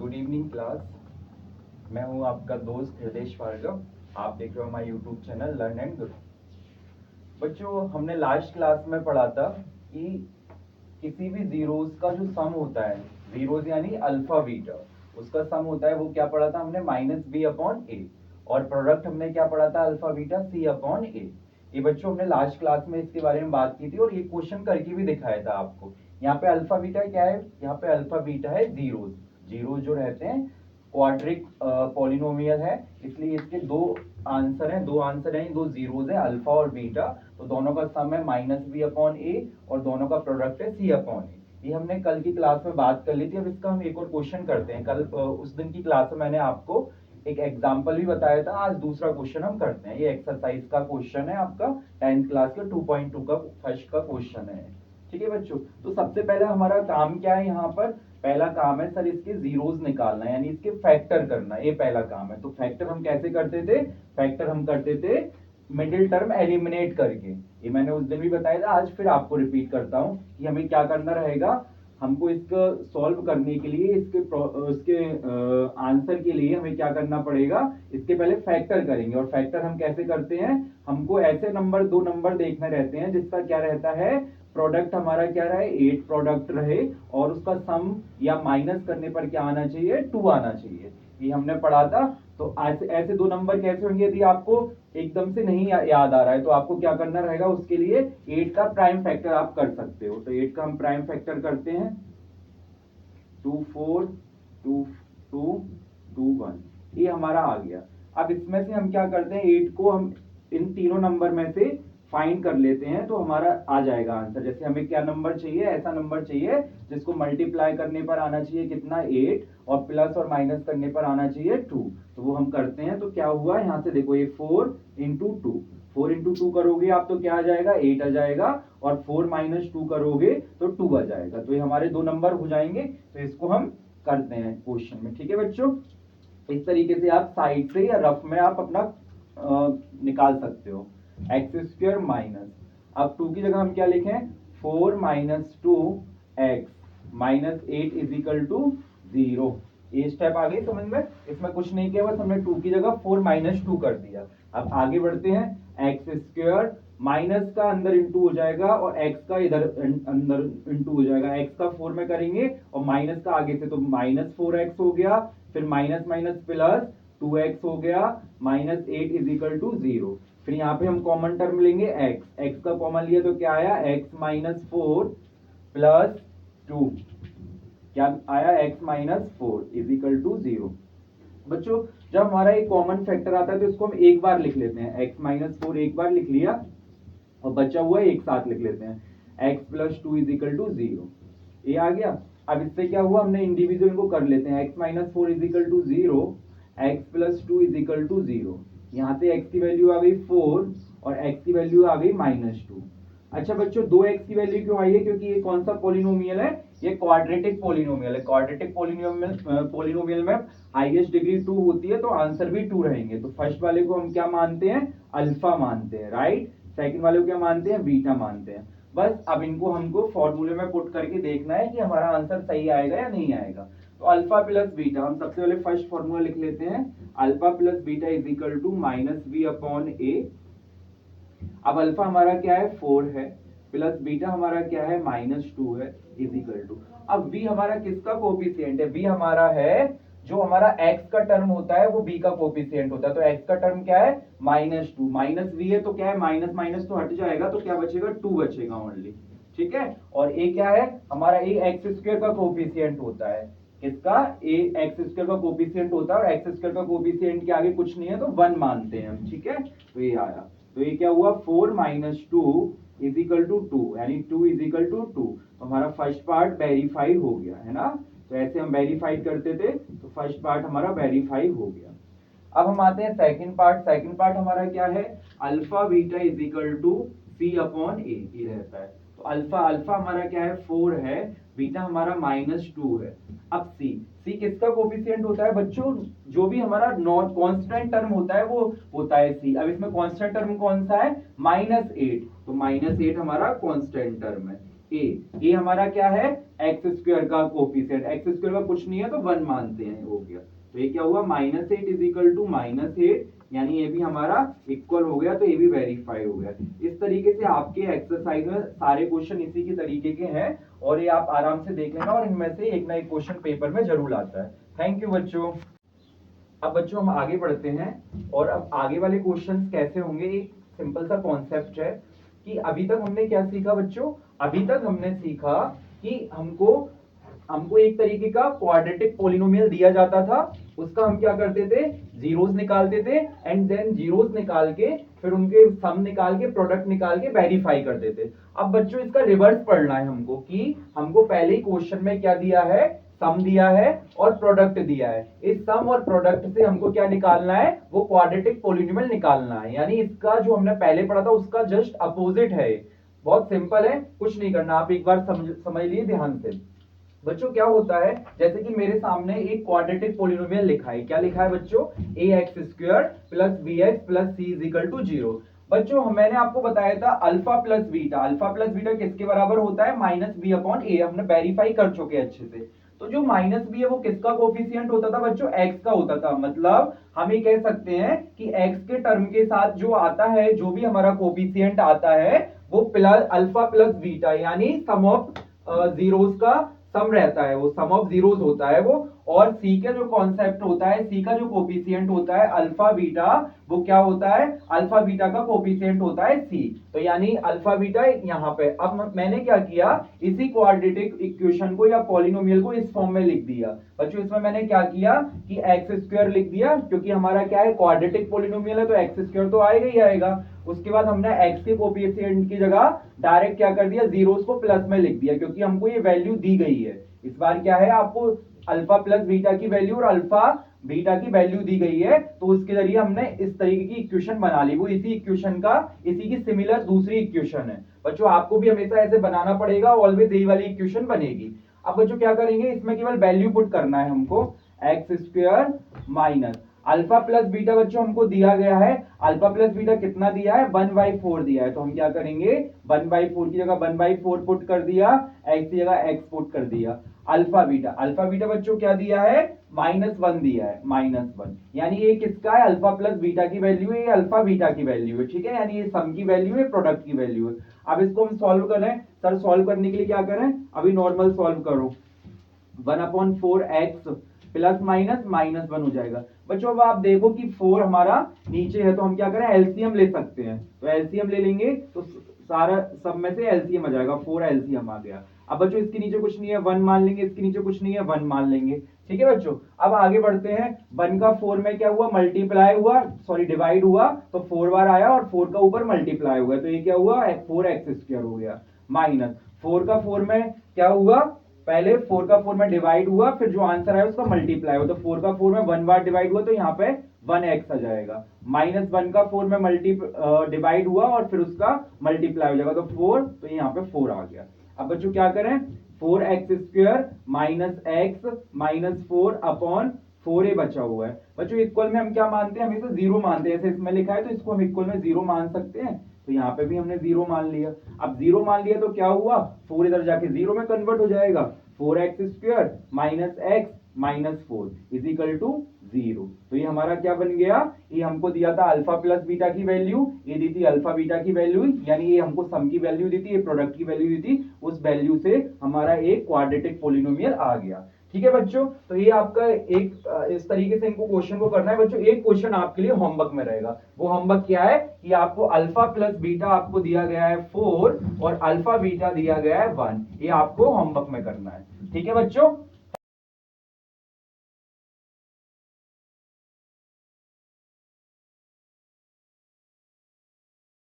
Good evening class. मैं हूं आपका दोस्त हृदेश भार्गव। आप देख रहे हो हमारे YouTube channel learn and grow. बच्चों, हमने लास्ट क्लास में पढ़ा था कि किसी भी जीरोस का जो सम होता है, जीरोस यानी अल्फा बीटा, उसका सम होता है। वो क्या पढ़ा था हमने? माइनस बी अपॉन ए। और प्रोडक्ट हमने क्या पढ़ा था? Alpha beta C upon A. ये बच्चों हमने लास्ट क्लास में इसके बारे में बात की थी और ये क्वेश्चन करके भी दिखाया था आपको। यहाँ पे अल्फा बीटा क्या है? यहाँ पे अल्फा बीटा है जीरोस। जीरोस जो रहते हैं क्वाड्रिक पॉलिनोमियल है, इसलिए इसके दो आंसर हैं, दो जीरोस हैं, अल्फा और बीटा। तो दोनों का सम है माइनस बी अपॉन ए और दोनों का प्रोडक्ट है सी अपॉन ए। ये हमने कल की क्लास में बात कर ली थी। अब इसका हम एक और क्वेश्चन करते हैं। कल उस दिन की क्लास में मैंने आपको एक एग्जाम्पल भी बताया था। आज दूसरा क्वेश्चन हम करते हैं। ये एक्सरसाइज का क्वेश्चन है आपका 10th क्लास का 2.2 का फर्स्ट का क्वेश्चन है। ठीक है बच्चों, तो सबसे पहले हमारा काम क्या है? यहाँ पर पहला काम है सर इसके जीरोस निकालना, यानी इसके फैक्टर करना। ये पहला काम है। तो फैक्टर हम कैसे करते थे? फैक्टर हम करते थे मिडिल टर्म एलिमिनेट करके। ये मैंने उस दिन भी बताया था, आज फिर आपको रिपीट करता हूँ कि हमें क्या करना रहेगा। हमको इसको सॉल्व करने के लिए, इसके आंसर के लिए हमें क्या करना पड़ेगा? इसके पहले फैक्टर करेंगे। और फैक्टर हम कैसे करते हैं? हमको ऐसे नंबर, दो नंबर देखने रहते हैं जिसका क्या रहता है, प्रोडक्ट हमारा क्या रहे, 8 प्रोडक्ट रहे और उसका सम या माइनस करने पर क्या आना चाहिए? 2 आना चाहिए। ये हमने पढ़ा था। तो ऐसे दो नंबर कैसे होंगे? यदि आपको एकदम से नहीं याद आ रहा है तो आपको क्या करना रहेगा? उसके लिए 8 का प्राइम फैक्टर आप कर सकते हो। तो 8 का हम प्राइम फैक्टर करते हैं 2 4 2 2 2 1। ये हमारा आ गया। अब इसमें से हम क्या करते हैं, 8 को हम इन तीनों नंबर में से फाइंड कर लेते हैं तो हमारा आ जाएगा आंसर। जैसे हमें क्या नंबर चाहिए? ऐसा नंबर चाहिए जिसको मल्टीप्लाई करने पर आना चाहिए कितना? 8 और प्लस और माइनस करने पर आना चाहिए 2। तो वो हम करते हैं। तो क्या हुआ यहाँ से देखो, ये 4 इंटू 2, 4 इंटू 2 करोगे आप तो क्या आ जाएगा? 8 आ जाएगा। और 4 माइनस 2 करोगे तो 2 आ जाएगा। तो ये हमारे दो नंबर हो जाएंगे। तो इसको हम करते हैं क्वेश्चन में। ठीक है बच्चों, इस तरीके से आप साइड से या रफ में आप अपना निकाल सकते हो। एक्स स्क्वायर माइनस, अब 2 की जगह हम क्या लिखें? 4 minus 2 x minus 8 is equal to 0। ये स्टेप आ गई समझ में? इसमें कुछ नहीं किया, बस हमने 2 की जगह 4 माइनस 2 कर दिया। अब आगे बढ़ते हैं। एक्स स्क्वायर माइनस का अंदर इंटू हो जाएगा और एक्स का इधर अंदर इंटू हो जाएगा। एक्स का 4 में करेंगे और माइनस का आगे से, तो माइनस 4x हो गया। फिर माइनस माइनस प्लस 2x हो गया। Minus 8 is equal to 0। फिर यहाँ पे हम कॉमन टर्म लेंगे x, x का कॉमन लिया तो क्या आया? x माइनस 4 प्लस 2, क्या आया? x minus 4 is equal to 0। बच्चों, जब हमारा एक कॉमन फैक्टर आता है तो इसको हम एक बार लिख लेते हैं। x माइनस 4 एक बार लिख लिया और बचा हुआ एक साथ लिख लेते हैं। x plus 2 is equal to 0। ये आ गया। अब इससे क्या हुआ? हमने इंडिविजुअल को कर लेते हैं। x minus 4 is equal to 0, x plus 2 is equal to 0। यहाँ से x की वैल्यू आ गई 4 और x की वैल्यू आ गई माइनस 2। अच्छा बच्चों, 2x की वैल्यू क्यों आई है? क्योंकि ये कौन सा पॉलिनोमियल है? ये क्वाड्रेटिक पॉलिनोमियल है। क्वाड्रेटिक पॉलिनोमियल में हाईएस्ट डिग्री 2 होती है तो आंसर भी 2 रहेंगे। तो फर्स्ट वाले को हम क्या मानते हैं? अल्फा मानते हैं, राइट। सेकंड वाले को क्या मानते हैं? बीटा मानते हैं। बस अब इनको हमको फॉर्मूले में पुट करके देखना है कि हमारा आंसर सही आएगा या नहीं आएगा। तो अल्फा प्लस बीटा, हम सबसे पहले फर्स्ट फॉर्मूला लिख लेते हैं। Alpha plus beta is equal to minus B upon A. अब अल्फा हमारा क्या है? 4 है, प्लस बीटा हमारा क्या है? माइनस 2 है, इज इक्वल टू। अब v हमारा किसका कोफिशिएंट है? v हमारा है जो हमारा x का टर्म होता है वो b का कोफिशिएंट होता है। तो x का टर्म क्या है? माइनस 2, माइनस v है तो क्या है? माइनस माइनस तो हट जाएगा तो क्या बचेगा? 2 बचेगा ओनली। ठीक है। और a क्या है? हमारा a एक्स स्क्वायर का कोफिशिएंट होता है। किसका? a एक्स स्क्वायर का कोफिशिएंट होता है और एक्स स्क्वायर का कोफिशिएंट के आगे कुछ नहीं है तो 1 मानते हैं हम। ठीक है, तो ये आया। तो ये क्या हुआ? 4 माइनस 2 इज इक्वल टू 2, यानी 2 इज इक्वल टू 2। तो हमारा फर्स्ट पार्ट वेरीफाई हो गया है ना। तो ऐसे हम वेरीफाई करते थे तो फर्स्ट पार्ट हमारा वेरीफाई हो गया। अब हम आते हैं सेकंड पार्ट। सेकंड पार्ट हमारा क्या है? Alpha beta is equal to C upon A, ये रहता है। तो अल्फा अल्फा हमारा क्या है? 4 है, बीटा हमारा माइनस 2 है। अब सी किसका कोफिशिएंट होता है बच्चों? जो भी हमारा नॉन कांस्टेंट टर्म होता है वो होता है सी। अब इसमें कांस्टेंट टर्म कौन सा है? माइनस 8। तो माइनस 8 हमारा कांस्टेंट टर्म है। ए हमारा क्या है, एक्स स्क्वायर का कोफिशिएंट, एक्स स्क्वायर का कुछ नहीं है तो 1 मानते हैं, हो गया। तो ये क्या हुआ, -8 इज इक्वल टू -8, यानी ये भी हमारा इक्वल हो गया, तो ये भी वेरीफाई हो गया। इस तरीके से आपके एक्सरसाइज में सारे क्वेश्चन इसी की तरीके के हैं, और ये आप आराम से देख लेना, और इनमें से एक ना एक क्वेश्चन पेपर में जरूर आता है। थैंक यू बच्चों। अब बच्चों हम आगे बढ़ते हैं, और अब आगे वाले क्वेश्चंस कैसे होंगे, एक सिंपल सा कॉन्सेप्ट है कि अभी तक हमने क्या सीखा बच्चों, अभी तक हमने सीखा कि हमको एक तरीके का क्वाड्रेटिक पॉलिनोमियल दिया जाता था, उसका हम क्या करते थे, जीरोस निकालते थे, एंड देन जीरोस निकाल के फिर उनके सम निकाल के प्रोडक्ट निकाल के वेरीफाई करते थे। अब बच्चों इसका रिवर्स पढ़ना है हमको, कि हमको पहले ही क्वेश्चन में क्या दिया है, सम दिया है और प्रोडक्ट दिया है। इस सम और प्रोडक्ट से हमको क्या निकालना है, वो क्वाड्रेटिक पॉलिनोमियल निकालना है, यानी इसका जो हमने पहले पढ़ा था उसका जस्ट अपोजिट है। बहुत सिंपल है, कुछ नहीं करना, आप एक बार समझ लिए ध्यान से। बच्चों क्या होता है, जैसे कि मेरे सामने एक क्वाड्रेटिक पॉलिनोमियल लिखा है, क्या लिखा है बच्चों, ax² plus bx plus c is equal to 0। बच्चों मैंने आपको बताया था अल्फा प्लस बीटा किसके बराबर होता है, -b/a, हमने वेरीफाई कर चुके हैं अच्छे से। तो जो -b है वो किसका कोफिशिएंट होता था बच्चों, x का होता था। मतलब हम ये कह सकते हैं कि x के टर्म के साथ जो आता है, जो भी हमारा कोफिशिएंट आता है, वो प्लस अल्फा प्लस बीटा, यानी सम ऑफ जीरोस का सम रहता है, वो सम ऑफ जीरोस होता है वो। और सी का जो कॉन्सेप्ट होता है, सी का जो कोफिशिएंट होता है अल्फा बीटा, वो क्या होता है, अल्फा बीटा का कोफिशिएंट होता है सी। तो यानी अल्फा बीटा यहाँ पे। अब मैंने क्या किया, इसी क्वाड्रेटिक इक्वेशन को या पॉलिनोमियल को इस फॉर्म में लिख दिया। बच्चों इसमें मैंने क्या किया कि x² लिख दिया, क्योंकि हमारा क्या है, क्वाड्रेटिक पॉलिनोमियल है, तो x² तो आएगा ही आएगा। उसके बाद हमने x के कोफिशिएंट की जगह डायरेक्ट क्या कर दिया, जीरोस को प्लस में लिख दिया, क्योंकि हमको ये वैल्यू दी गई है। इस बार क्या है, आपको अल्फा प्लस बीटा की वैल्यू और अल्फा बीटा की वैल्यू दी गई है, तो उसके जरिए हमने इस तरीके की इक्वेशन बना ली। वो इसी इक्वेशन का, इसी की सिमिलर दूसरी इक्वेशन है। बच्चों आपको भी हमेशा ऐसे बनाना पड़ेगा, ऑलवेज यही वाली इक्वेशन बनेगी। अब बच्चों क्या करेंगे, इसमें केवल वैल्यू पुट करना है हमको, x² minus alpha plus beta बच्चों हमको दिया गया है। अल्फा प्लस बीटा कितना दिया है, 1/4 दिया है, तो हम क्या करेंगे, 1/4 की जगह 1/4 पुट कर दिया, x की जगह x पुट कर दिया। अल्फा बीटा बच्चों क्या दिया है, -1 दिया है, -1, यानी ये किसका है, अल्फा प्लस बीटा की वैल्यू है, ये अल्फा बीटा की वैल्यू है, ठीक है, यानी ये सम की वैल्यू है, प्रोडक्ट की वैल्यू है। अब इसको हम सॉल्व करें, सर सॉल्व करने के लिए क्या करें, अभी नॉर्मल सॉल्व करो, 1/4x प्लस माइनस -1 हो जाएगा। बच्चों अब आप देखो कि 4 हमारा नीचे है, तो हम क्या करें, एलसीएम ले सकते हैं, तो एलसीएम ले लेंगे तो सारा सब में से एलसीएम आ जाएगा, 4 एलसीएम आ गया। अब बच्चों इसके नीचे कुछ नहीं है, 1 मान लेंगे, इसके नीचे कुछ नहीं है, 1 मान लेंगे, ठीक है बच्चों। अब आगे बढ़ते हैं, 1 का 4 में क्या हुआ, मल्टीप्लाई हुआ, सॉरी डिवाइड हुआ, तो 4 बार आया और 4 का ऊपर मल्टीप्लाई हुआ, तो ये क्या हुआ, 4x² हो गया, माइनस 4 का 4 में क्या हुआ, पहले 4 का 4 में डिवाइड हुआ, फिर जो आंसर आया उसका मल्टीप्लाई हुआ, तो 4 का 4 में 1 बार डिवाइड हुआ, तो यहाँ पे 1x आ जाएगा, माइनस 1 का 4 में डिवाइड हुआ और फिर उसका मल्टीप्लाई हो जाएगा, तो 4, तो यहाँ पे 4 आ गया। अब बच्चों क्या करें, 4x² minus x minus 4 upon 4a बचा हुआ है। बच्चों इक्वल में हम क्या मानते हैं, हमेशा 0 मानते हैं, ऐसे इसमें लिखा है तो इसको हम इक्वल में 0 मान सकते हैं, तो यहाँ पे भी हमने 0 मान लिया। अब 0 मान लिया तो क्या हुआ, 4 इधर जाके 0 में कन्वर्ट हो जाएगा, 4x² minus x minus 4 is equal to 0। तो ये हमारा क्या बन गया, ये हमको दिया था अल्फा प्लस बीटा की वैल्यू, ये दी थी अल्फा बीटा की वैल्यू, यानी ये हमको सम की वैल्यू दी थी, ये प्रोडक्ट की वैल्यू दी थी, उस वैल्यू से हमारा एक क्वाड्रेटिक पॉलिनोमियल आ गया, ठीक है बच्चों। तो ये आपका एक इस तरीके से इनको क्वेश्चन को करना है बच्चों। एक क्वेश्चन आपके लिए होमवर्क में रहेगा, वो होमवर्क क्या है कि आपको अल्फा प्लस बीटा आपको दिया गया है 4 और अल्फा बीटा दिया गया है 1, ये आपको होमवर्क में करना है, ठीक है बच्चों।